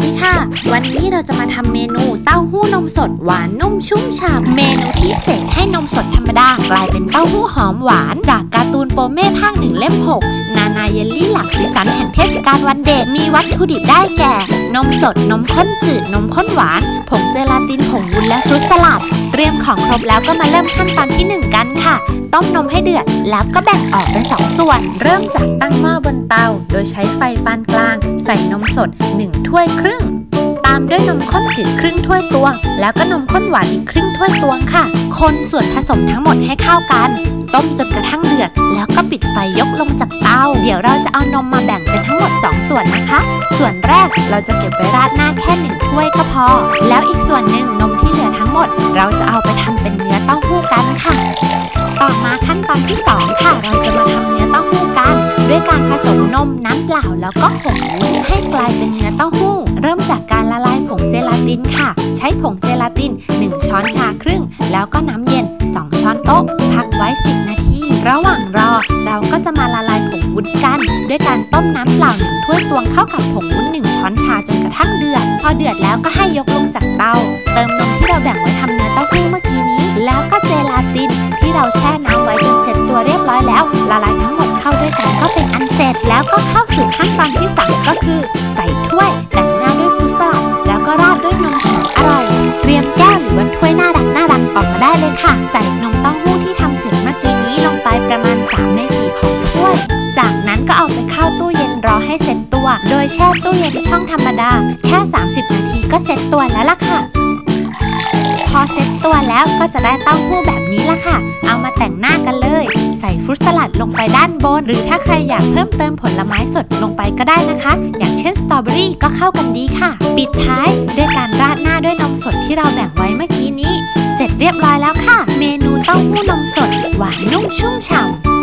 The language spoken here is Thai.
ดีค่ะวันนี้เราจะมาทำเมนูเต้าหู้นมสดหวานนุ่มชุ่มฉ่ำเมนูที่เสกให้นมสดธรรมดากลายเป็นเต้าหู้หอมหวานจากการ์ตูนโปเม่ภาค1 เล่ม 6นานาเยลลี่หลักสีสันแห่งเทศกาลวันเด็กมีวัตถุดิบได้แก่นมสดนมข้นจืดนมข้นหวานผงเจลาตินผงวุ้นและฟรุตสลัดเตรียมของครบแล้วก็มาเริ่มขั้นตอนที่1กันค่ะต้มนมให้เดือดแล้วก็แบ่งออกเป็น2ส่วนเริ่มจากตั้งหม้อบนเตาโดยใช้ไฟปานกลางใส่นมสด1 ถ้วยครึ่งตามด้วยนมข้นจืดครึ่งถ้วยตวงแล้วก็นมข้นหวานอีกครึ่งถ้วยตวงค่ะคนส่วนผสมทั้งหมดให้เข้ากันต้มจนกระทั่งเดือดแล้วก็ปิดไฟยกลงจากเตาเดี๋ยวเราจะเอานมมาแบ่งเป็นทั้งหมด2ส่วนนะคะส่วนแรกเราจะเก็บไว้ราดหน้าแค่1 ถ้วยก็พอแล้วอีกส่วนหนึ่งนมที่เหลือทั้งหมดเราจะเอาไปทำเป็นเนื้อเต้าหู้กันค่ะต่อมาขั้นตอนที่2ค่ะเราจะมาทำเนื้อเต้าหู้กันด้วยการผสมนมน้ำเปล่าแล้วก็ผงวุ้นให้กลายเป็นเนื้อเต้าหู้เริ่มจากการละลายผงเจลาตินค่ะใช้ผงเจลาติน1 ช้อนชาครึ่งแล้วก็น้ำเย็น2 ช้อนโต๊ะพักไว้10 นาทีระหว่างรอเราก็จะมาละลายผงวุ้นกันด้วยการต้มน้ำเปล่า1 ถ้วยตวงเข้ากับผงวุ้น1 ช้อนชาจนกระทั่งเดือดพอเดือดแล้วก็ให้ยกลงจากเตาเติมนมที่เราแบ่งไว้ทำเนื้อเต้าหู้เมื่อกี้นี้แล้วก็เจลาตินที่เราแช่น้ำไว้จนเสร็จตัวเรียบร้อยแล้วละลายทั้งหมดเข้าด้วยกันก็เป็นอันเสร็จแล้วก็เข้าสู่ขั้นตอนที่3ก็คือใส่ถ้วยแต่งหน้าด้วยฟรุตสลัดแล้วก็ราดด้วยนมหอมอร่อยเตรียมแก้วหรือว่าถ้วยน่ารักออกมาได้เลยค่ะใส่นมเต้าหู้ที่ทำเสร็จเมื่อกี้นี้ลงไปประมาณ3 ใน 4ของถ้วยจากนั้นก็เอาไปเข้าตู้เย็นรอให้เสร็จตัวโดยแช่ตู้เย็นช่องธรรมดาแค่30 นาทีก็เสร็จตัวแล้วล่ะค่ะพอเสร็จตัวแล้วก็จะได้เต้าหู้แบบนี้ละค่ะเอามาแต่งหน้ากันเลยใส่ฟรุตสลัดลงไปด้านบนหรือถ้าใครอยากเพิ่มเติมผลไม้สดลงไปก็ได้นะคะอย่างเช่นสตรอเบอรี่ก็เข้ากันดีค่ะปิดท้ายด้วยการราดหน้าด้วยนมสดที่เราแบ่งไว้เมื่อกี้นี้เสร็จเรียบร้อยแล้วค่ะเมนูเต้าหู้นมสดหวานนุ่มชุ่มฉ่ำ